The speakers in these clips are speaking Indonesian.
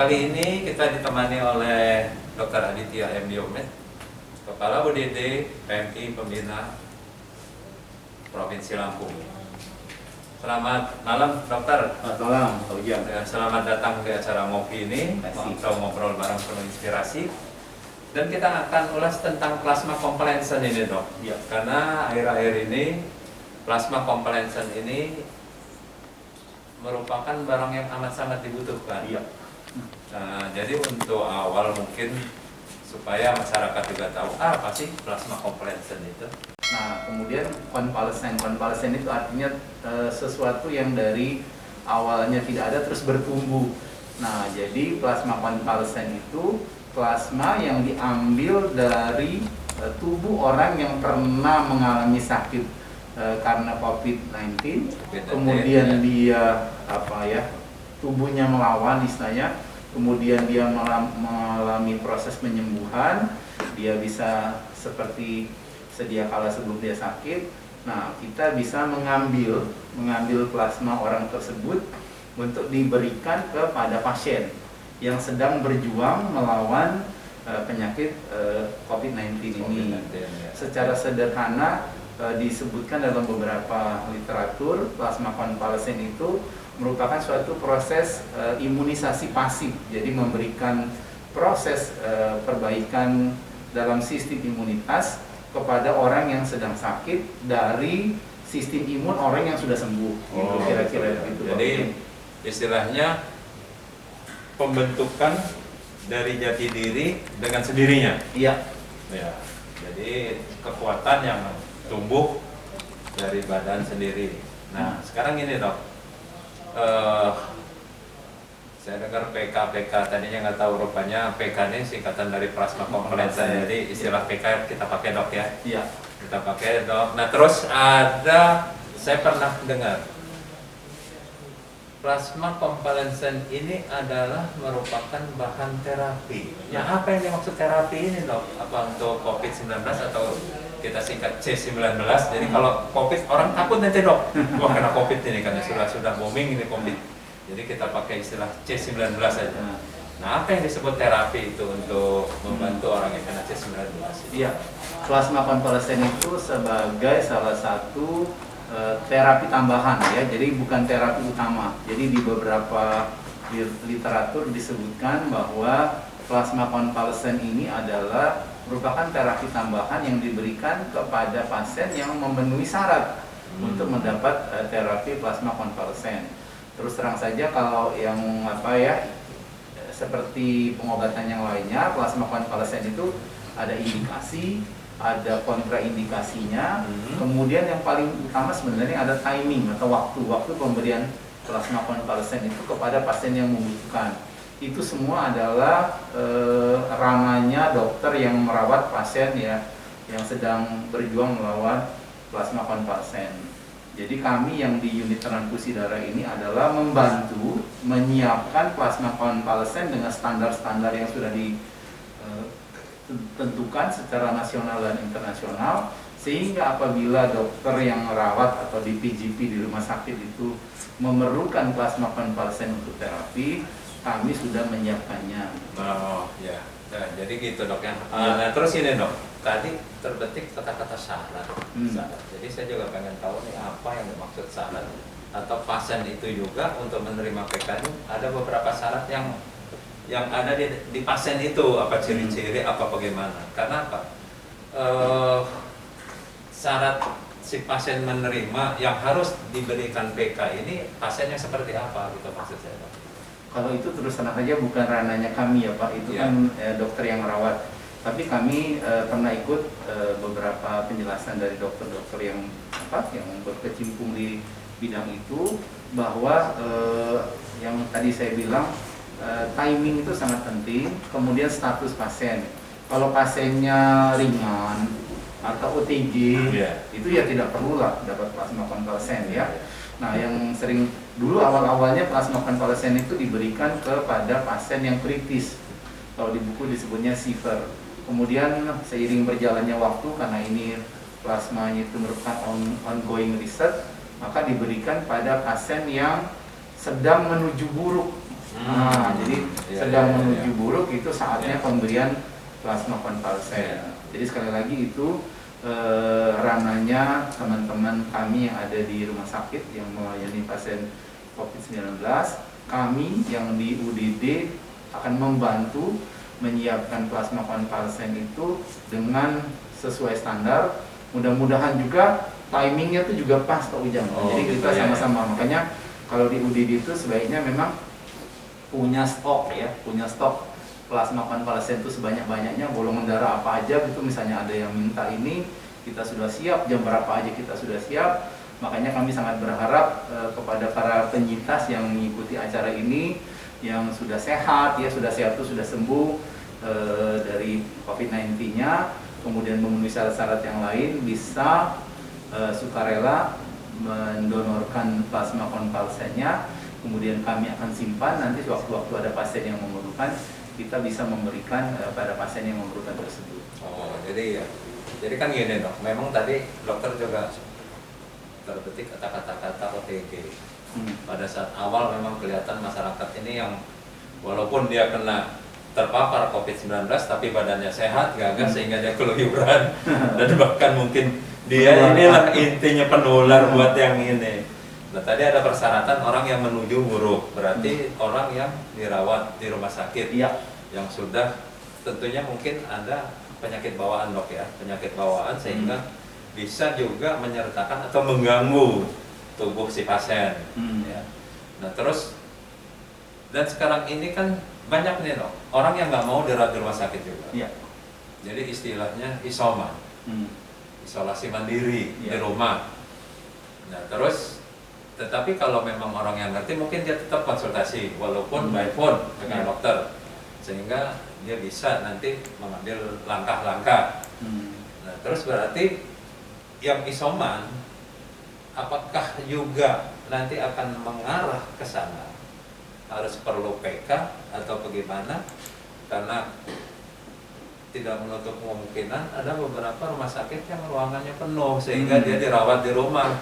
kali ini kita ditemani oleh Dr. Aditya M. Diomed, Kepala UDD PMI Pembina Provinsi Lampung. Selamat malam, Dokter. Selamat malam, Pak Ujang. Selamat datang di acara ngopi ini, kita ngobrol bareng penuh inspirasi. Dan kita akan ulas tentang plasma convalescent ini, Dok. Ya. Karena akhir-akhir ini plasma convalescent ini merupakan barang yang amat sangat dibutuhkan. Iya. Nah, jadi untuk awal mungkin supaya masyarakat juga tahu apa sih plasma convalescent itu. Nah, kemudian konvalesen itu artinya sesuatu yang dari awalnya tidak ada terus bertumbuh. Nah, jadi plasma konvalesen itu plasma yang diambil dari tubuh orang yang pernah mengalami sakit karena COVID-19, kemudian dia tubuhnya melawan istilahnya, kemudian dia mengalami proses penyembuhan, dia bisa seperti sedia kala sebelum dia sakit. Nah, kita bisa mengambil plasma orang tersebut untuk diberikan kepada pasien yang sedang berjuang melawan penyakit COVID-19 ini. Secara sederhana disebutkan dalam beberapa literatur, plasma konvalesen itu merupakan suatu proses imunisasi pasif, jadi memberikan proses perbaikan dalam sistem imunitas kepada orang yang sedang sakit dari sistem imun orang yang sudah sembuh. Gitu, kira-kira gitu. Jadi istilahnya pembentukan dari jati diri dengan sendirinya. Iya. Ya. Jadi kekuatan yang tumbuh dari badan sendiri. Nah, sekarang ini, Dok. Saya dengar PK tadinya nggak tahu, rupanya PK ini singkatan dari plasma convalescent. Jadi istilah PK kita pakai, Dok, ya. Iya. Kita pakai, Dok. Nah, terus saya pernah dengar plasma convalescent ini adalah merupakan bahan terapi. Ya. Nah, apa yang dimaksud terapi ini, Dok? Apa untuk COVID-19 atau kita singkat C19? Jadi kalau COVID, orang takut nanti, Dok, wah kena COVID ini karena sudah booming ini COVID. Jadi kita pakai istilah C19 saja. Nah, apa yang disebut terapi itu untuk membantu orang yang kena C19? Iya. Plasma konvalesen itu sebagai salah satu terapi tambahan, ya, jadi bukan terapi utama. Jadi di beberapa literatur disebutkan bahwa plasma konvalesen ini adalah merupakan terapi tambahan yang diberikan kepada pasien yang memenuhi syarat untuk mendapat terapi plasma konvalesen. Terus terang saja kalau yang seperti pengobatan yang lainnya, plasma konvalesen itu ada indikasi, ada kontraindikasinya. Kemudian yang paling utama sebenarnya ada timing atau waktu pemberian plasma konvalesen itu kepada pasien yang membutuhkan. Itu semua adalah ranahnya dokter yang merawat pasien ya, yang sedang berjuang melawan plasma konvalesen. Jadi kami yang di unit transfusi darah ini adalah membantu menyiapkan plasma konvalesen dengan standar-standar yang sudah ditentukan secara nasional dan internasional, sehingga apabila dokter yang merawat atau di PGP di rumah sakit itu memerlukan plasma konvalesen untuk terapi, kami sudah menyiapkannya. Oh ya, nah, jadi gitu, Dok, ya. Nah, terus ini, Dok, tadi terbetik kata-kata syarat. Jadi saya juga pengen tahu nih apa yang dimaksud syarat, atau pasien itu juga untuk menerima PK ini ada beberapa syarat yang ada di pasien itu, apa ciri-ciri, apa bagaimana? Karena apa? Syarat si pasien menerima yang harus diberikan PK ini pasiennya seperti apa gitu maksud saya, Dok? Kalau itu terus terang saja bukan ranahnya kami ya, Pak, itu kan dokter yang merawat. Tapi kami pernah ikut beberapa penjelasan dari dokter-dokter yang berkecimpung di bidang itu, bahwa yang tadi saya bilang timing itu sangat penting. Kemudian status pasien, kalau pasiennya ringan atau OTG, itu ya tidak perlulah dapat plasma konvalesen ya. Nah, yang sering dulu awal-awalnya plasma konvalesen itu diberikan kepada pasien yang kritis. Kalau di buku disebutnya severe. Kemudian seiring berjalannya waktu, karena ini plasmanya itu merupakan ongoing research, maka diberikan pada pasien yang sedang menuju buruk Nah, jadi Iya, sedang iya, menuju iya. buruk itu saatnya Iya. pemberian plasma konvalesen. Iya. Jadi sekali lagi itu ranahnya teman-teman kami yang ada di rumah sakit yang melayani pasien COVID-19. Kami yang di UDD akan membantu menyiapkan plasma konvalesen itu dengan sesuai standar. Mudah-mudahan juga timingnya itu juga pas Pak Ujang. Oh, Jadi gitu kita ya. sama-sama. Makanya kalau di UDD itu sebaiknya memang punya stok ya, punya stok plasma konvalesen itu sebanyak-banyaknya, golongan darah apa aja gitu, misalnya ada yang minta ini, kita sudah siap, jam berapa aja kita sudah siap. Makanya kami sangat berharap kepada para penyintas yang mengikuti acara ini, yang sudah sehat ya, sudah sehat itu sudah sembuh dari COVID-19-nya, kemudian memenuhi syarat-syarat yang lain, bisa sukarela mendonorkan plasma konvalsennya. Kemudian kami akan simpan, nanti waktu-waktu ada pasien yang memerlukan, kita bisa memberikan pada pasien yang memerlukan tersebut. Oh, jadi ya. Jadi kan gini dok, memang tadi dokter juga terbetik kata-kata OTG. Pada saat awal memang kelihatan masyarakat ini yang walaupun dia kena terpapar COVID-19 tapi badannya sehat, gagah sehingga dia keluyuran dan bahkan mungkin dia inilah intinya penular buat yang ini. Nah tadi ada persyaratan orang yang menuju buruk, berarti orang yang dirawat di rumah sakit, Iya. yang sudah tentunya mungkin ada penyakit bawaan dok ya, penyakit bawaan sehingga bisa juga menyertakan atau mengganggu tubuh si pasien. Ya. Nah terus dan sekarang ini kan banyak nih dok, orang yang nggak mau dirawat di rumah sakit juga. Iya. Jadi istilahnya isoman, isolasi mandiri di Iya. rumah. Nah terus tetapi kalau memang orang yang ngerti mungkin dia tetap konsultasi walaupun by phone dengan dokter sehingga dia bisa nanti mengambil langkah-langkah. Nah, terus berarti yang isoman apakah juga nanti akan mengarah ke sana? Harus perlu PK atau bagaimana? Karena tidak menutup kemungkinan ada beberapa rumah sakit yang ruangannya penuh sehingga dia dirawat di rumah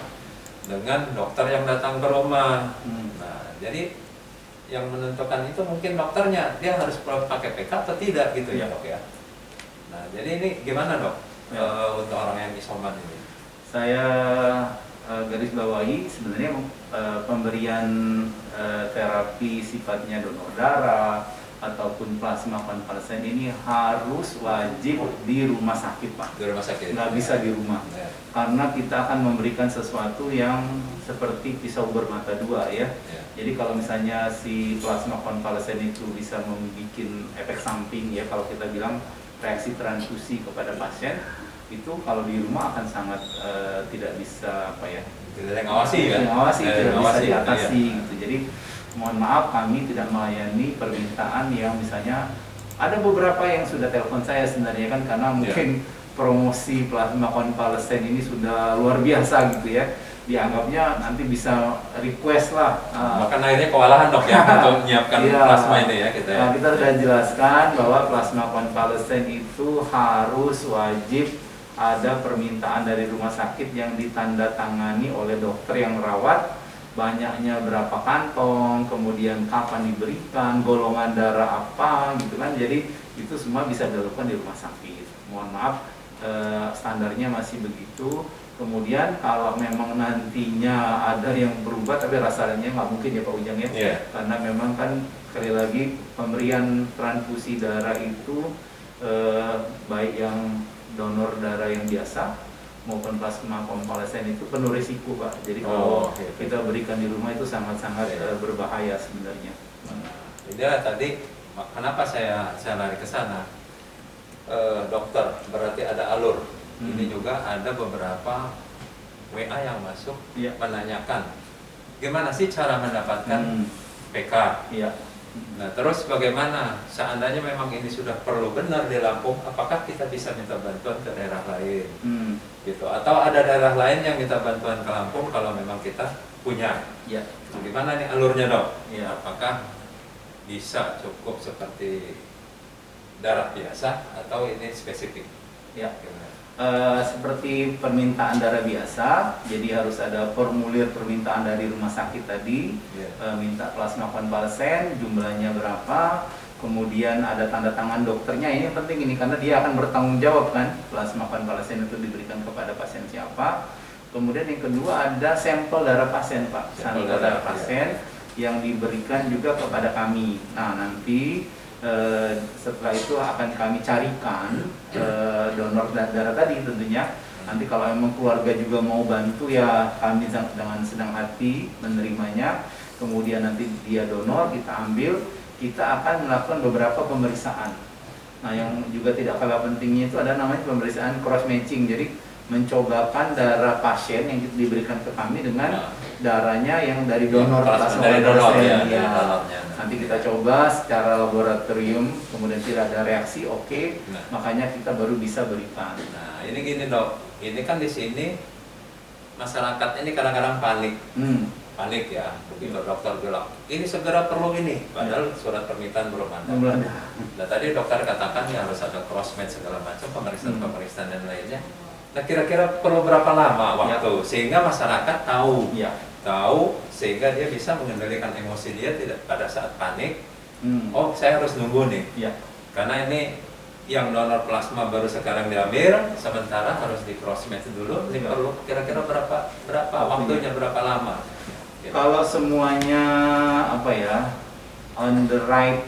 dengan dokter yang datang ke rumah. Nah, jadi yang menentukan itu mungkin dokternya, dia harus pakai PK atau tidak gitu ya dok ya. Nah, jadi ini gimana dok untuk orang yang isoman ini? Saya garis bawahi sebenarnya pemberian terapi sifatnya donor darah ataupun plasma konvalesen ini harus wajib di rumah sakit Pak. Di rumah sakit? Nggak bisa di rumah. Ya. Karena kita akan memberikan sesuatu yang seperti pisau bermata dua ya. Ya. Jadi kalau misalnya si plasma konvalesen itu bisa membuat efek samping ya, kalau kita bilang reaksi transfusi kepada pasien, itu kalau di rumah akan sangat tidak bisa apa ya, Tidak ngawasi ya? Ngawasi, tidak bisa ngawasi, diatasi iya. gitu. Jadi mohon maaf kami tidak melayani permintaan yang misalnya ada beberapa yang sudah telepon saya sebenarnya kan karena mungkin promosi plasma konvalesen ini sudah luar biasa gitu ya. Dianggapnya nanti bisa request lah. Bahkan akhirnya kewalahan dok ya untuk menyiapkan plasma ini ya kita. Nah, kita sudah jelaskan bahwa plasma konvalesen itu harus wajib ada permintaan dari rumah sakit yang ditandatangani oleh dokter yang merawat, banyaknya berapa kantong, kemudian kapan diberikan, golongan darah apa gitu kan. Jadi itu semua bisa dilakukan di rumah sakit. Mohon maaf standarnya masih begitu. Kemudian kalau memang nantinya ada yang berubah, tapi rasanya nggak mungkin ya Pak Ujang ya, karena memang kan sekali lagi pemberian transfusi darah itu baik yang donor darah yang biasa maupun plasma konvalesen itu penuh risiko Pak. Jadi kalau kita berikan di rumah itu sangat-sangat berbahaya sebenarnya. Jadi tadi kenapa saya lari ke sana? Dokter berarti ada alur. Ini juga ada beberapa WA yang masuk menanyakan gimana sih cara mendapatkan PK. Nah terus bagaimana seandainya memang ini sudah perlu benar di Lampung, apakah kita bisa minta bantuan ke daerah lain gitu, atau ada daerah lain yang minta bantuan ke Lampung kalau memang kita punya. Nah, gimana nih alurnya dok? Apakah bisa cukup seperti darah biasa atau ini spesifik? seperti permintaan darah biasa, jadi harus ada formulir permintaan dari rumah sakit tadi, minta plasma konvalesen, jumlahnya berapa, kemudian ada tanda tangan dokternya. Ini penting ini karena dia akan bertanggung jawab kan, plasma konvalesen itu diberikan kepada pasien siapa. Kemudian yang kedua ada sampel darah pasien Pak, sampel darah pasien yang diberikan juga kepada kami. Nah nanti setelah itu akan kami carikan donor darah tadi tentunya. Nanti kalau memang keluarga juga mau bantu ya kami dengan senang hati menerimanya. Kemudian nanti dia donor, kita ambil, kita akan melakukan beberapa pemeriksaan. Nah yang juga tidak kalah pentingnya itu ada namanya pemeriksaan cross matching. Jadi mencobakan darah pasien yang diberikan ke kami dengan darahnya yang dari donor plasma konvalesen. Nanti kita coba secara laboratorium, kemudian tidak ada reaksi, oke, makanya kita baru bisa berikan. Nah ini gini Dok, ini kan di sini masyarakat ini kadang-kadang panik, panik ya. Begitu dokter bilang ini segera perlu ini, padahal surat permintaan belum ada. Nah tadi dokter katakan ya harus ada cross match segala macam pemeriksaan dan lainnya. Nah kira-kira perlu berapa lama waktu sehingga masyarakat tahu, tahu sehingga dia bisa mengendalikan emosi dia tidak pada saat panik. Oh saya harus nunggu nih, karena ini yang donor plasma baru sekarang diambil, sementara harus di cross match dulu. Ini perlu kira-kira berapa waktunya, berapa lama? Gitu. Kalau semuanya apa ya on the right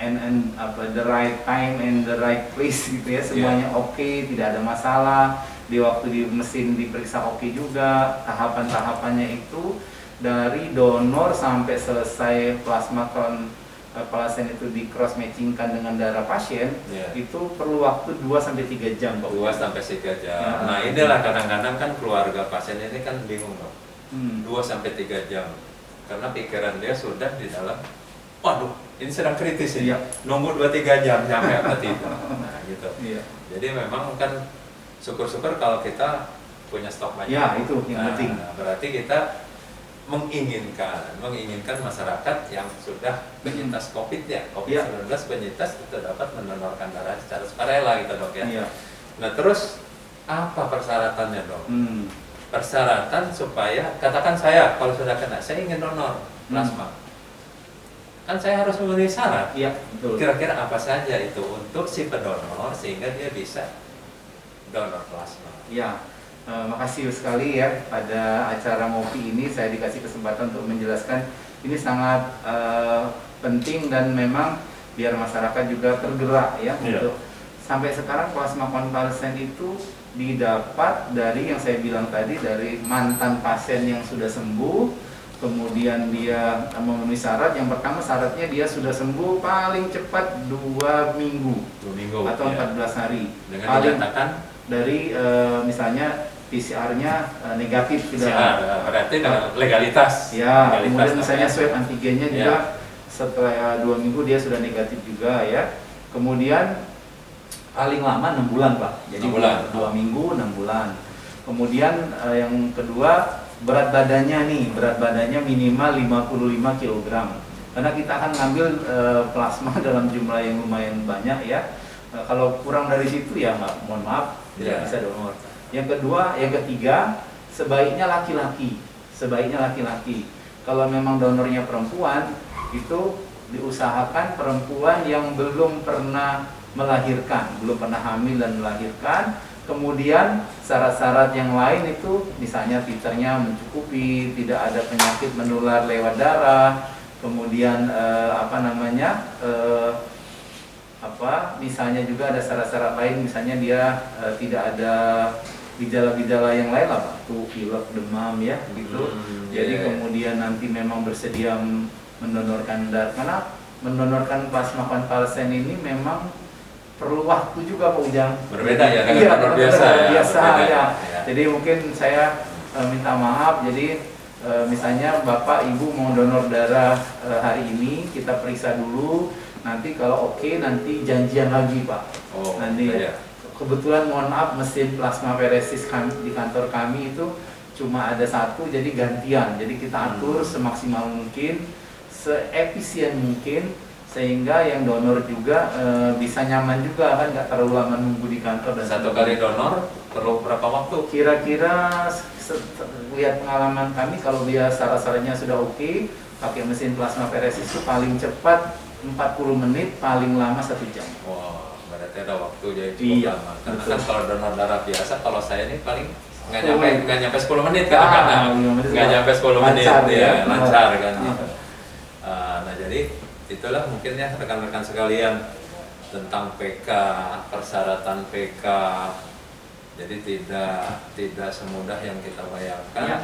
and the right time and the right place gitu ya, semuanya oke, tidak ada masalah. Di waktu di mesin diperiksa oke juga, tahapan-tahapannya itu dari donor sampai selesai plasma konvalesen itu di cross matchingkan dengan darah pasien, itu perlu waktu 2-3 jam. 2-3 jam. Nah inilah kadang-kadang kan keluarga pasien ini kan bingung Dok. 2-3 jam karena pikiran dia sudah di dalam, waduh ini sedang kritis ini, nunggu 2-3 jam sampai apa tidak. Nah gitu. Jadi memang kan syukur-syukur kalau kita punya stok banyak. Ya itu yang penting. Berarti kita menginginkan masyarakat yang sudah penyintas COVID ya, COVID-19 penyintas itu dapat mendonorkan darah secara sukarela gitu Dok ya. Nah terus apa persyaratannya Dok? Persyaratan supaya, katakan saya kalau sudah kena, saya ingin donor plasma. Kan saya harus memenuhi syarat. Betul. Kira-kira apa saja itu untuk si pendonor sehingga dia bisa donor plasma? Makasih sekali ya, pada acara ngopi ini saya dikasih kesempatan untuk menjelaskan. Ini sangat penting dan memang biar masyarakat juga tergerak ya untuk sampai sekarang plasma konvalesen itu didapat dari yang saya bilang tadi, dari mantan pasien yang sudah sembuh, kemudian dia memenuhi syarat. Yang pertama syaratnya dia sudah sembuh paling cepat 2 minggu atau 14 hari. Dengan dinyatakan dari misalnya PCR-nya negatif sudah. Berarti dengan legalitas. Kemudian misalnya swab antigennya juga setelah 2 minggu dia sudah negatif juga ya. Kemudian paling lama 6 bulan Pak. Jadi 2 minggu 6 bulan. Kemudian yang kedua berat badannya minimal 55 kg. Karena kita akan ngambil plasma dalam jumlah yang lumayan banyak ya. Kalau kurang dari situ ya mohon maaf tidak bisa donor. Yang ketiga sebaiknya laki-laki. Kalau memang donornya perempuan itu diusahakan perempuan yang belum pernah melahirkan, belum pernah hamil dan melahirkan. Kemudian syarat-syarat yang lain itu misalnya titernya mencukupi, tidak ada penyakit menular lewat darah, kemudian misalnya juga ada syarat-syarat lain, misalnya dia tidak ada gejala-gejala yang lain lah, batuk, pilek, demam ya gitu. Jadi kemudian nanti memang bersedia mendonorkan darah, karena mendonorkan plasma konvalesen ini memang perlu waktu juga Pak Ujang. Berbeda ya dengan donor biasa ya. Jadi mungkin saya minta maaf. Jadi misalnya Bapak Ibu mau donor darah hari ini, kita periksa dulu. Nanti kalau oke, nanti janjian lagi Pak. Kebetulan mohon maaf, mesin plasmaferesis di kantor kami itu cuma ada 1, jadi gantian. Jadi kita atur semaksimal mungkin, seefisien mungkin, sehingga yang donor juga bisa nyaman juga kan, nggak terlalu lama nunggu di kantor. Dan 1 kali donor perlu berapa waktu? Kira-kira lihat pengalaman kami, kalau dia syarat-syaratnya sudah oke, pakai mesin plasmaferesis itu paling cepat 40 menit, paling lama 1 jam. Wah, berarti ada waktu jadi cukup Iya, lama. Karena betul. kan kalau donor darah biasa, kalau saya ini paling nggak 10 menit. nyampe 10 menit kadang-kadang. 5 menit Nggak sudah nyampe 10 menit, lancar, ya, ya. lancar kan. Iya. Gitu. Nah jadi itulah mungkin ya rekan-rekan sekalian tentang PK, persyaratan PK. Jadi tidak semudah yang kita bayangkan. Ya.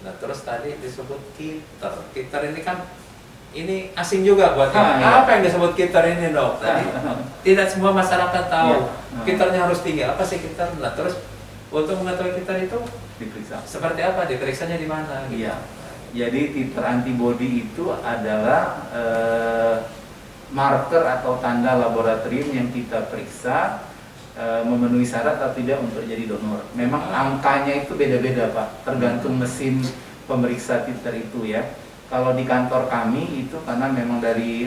Nah terus tadi disebut kiter. Kiter ini kan ini asing juga buat kami. Iya. Apa yang disebut kiter ini, Dok? Tadi tidak semua masyarakat tahu. Iya. Kiternya harus tinggi. Apa sih kiter? Nah terus untuk mengetahui kiter itu Diperiksa. seperti apa? Diperiksanya di mana? Gitu. Iya. Jadi titer antibody itu adalah marker atau tanda laboratorium yang kita periksa memenuhi syarat atau tidak untuk jadi donor. Memang angkanya itu beda-beda, Pak, tergantung mesin pemeriksa titer itu ya. Kalau di kantor kami itu karena memang dari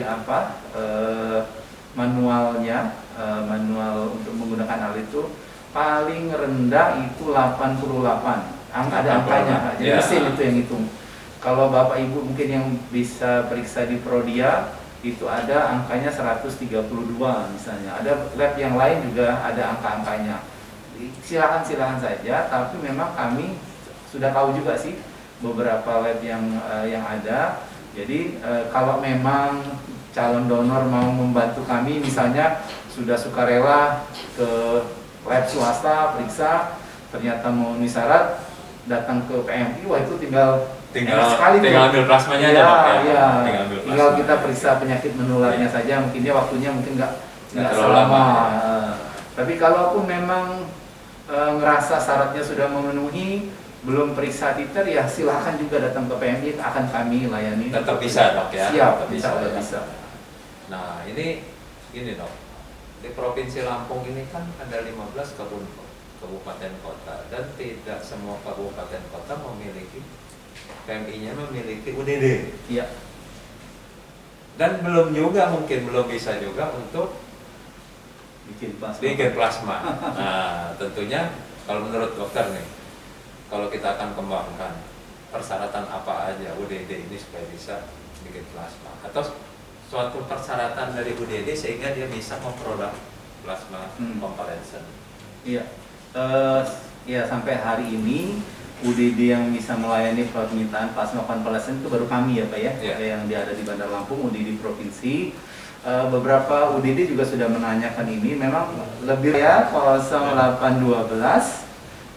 manualnya, manual untuk menggunakan alat itu paling rendah itu 88. Ada angkanya, Pak. Jadi Ya. mesin itu yang hitung. Kalau Bapak Ibu mungkin yang bisa periksa di Prodia itu ada angkanya 132 misalnya. Ada lab yang lain juga ada angka-angkanya. Silakan saja, tapi memang kami sudah tahu juga sih beberapa lab yang ada. Jadi kalau memang calon donor mau membantu kami, misalnya sudah sukarela ke lab swasta periksa, ternyata memenuhi syarat, datang ke PMI, wah itu tinggal ambil plasmanya aja, ya, Dok, ya. ya. Ambil Tinggal plasma. kita periksa penyakit menularnya Ya. saja, mungkin dia waktunya mungkin nggak terlalu selama. lama. Tapi kalaupun memang ngerasa syaratnya sudah memenuhi, belum periksa titer, ya silahkan juga datang ke PMI, akan kami layani. Tetap bisa, Dok, ya. Siap, Tetap bisa, ya. bisa. Nah ini Dok, di Provinsi Lampung ini kan ada 15 kabupaten kota dan tidak semua kabupaten kota memiliki PMI-nya memiliki UDD. Iya. Dan belum bisa juga untuk bikin plasma. Nah, tentunya kalau menurut dokter nih, kalau kita akan kembangkan persyaratan apa aja UDD ini supaya bisa bikin plasma, atau suatu persyaratan dari UDD sehingga dia bisa memproduk plasma convalescent. Iya. Ya sampai hari ini UDD yang bisa melayani permintaan plasma convalescent itu baru kami ya Pak ya, Iya. yang ada di Bandar Lampung, UDD provinsi. Beberapa UDD juga sudah menanyakan ini, memang lebih ya 0812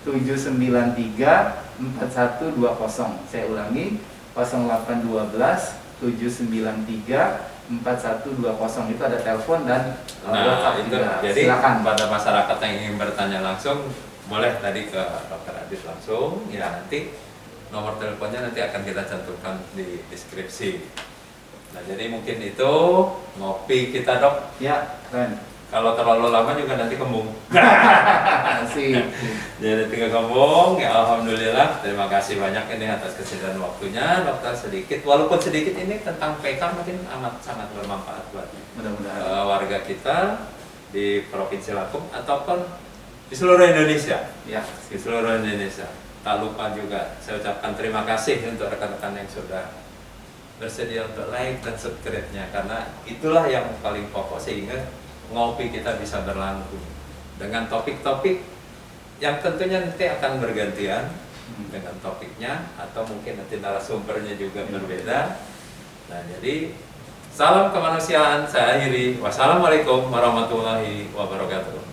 793 4120. Saya ulangi, 0812 793 4120 itu ada telepon dan WhatsApp itu juga. jadi Silakan. pada masyarakat yang ingin bertanya langsung boleh tadi ke Dr. Adit langsung, ya nanti nomor teleponnya nanti akan kita cantumkan di deskripsi. Nah jadi mungkin itu ngopi kita, Dok. Ya, keren. Kalau terlalu lama juga nanti kembung. Sip. Jadi nanti kembung, ya alhamdulillah. Terima kasih banyak ini atas kesediaan waktunya, dokter. Sedikit, walaupun sedikit ini tentang PK mungkin amat sangat bermanfaat buat Mudah-mudahan. warga kita di Provinsi Lampung ataupun di seluruh Indonesia. Ya, Di seluruh Indonesia. Tak lupa juga saya ucapkan terima kasih untuk rekan-rekan yang sudah bersedia untuk like dan subscribe-nya, karena itulah yang paling pokok sehingga ngopi kita bisa berlangsung dengan topik-topik yang tentunya nanti akan bergantian dengan topiknya, atau mungkin nanti narasumbernya juga berbeda. Nah jadi salam kemanusiaan saya akhiri. Wassalamualaikum warahmatullahi wabarakatuh.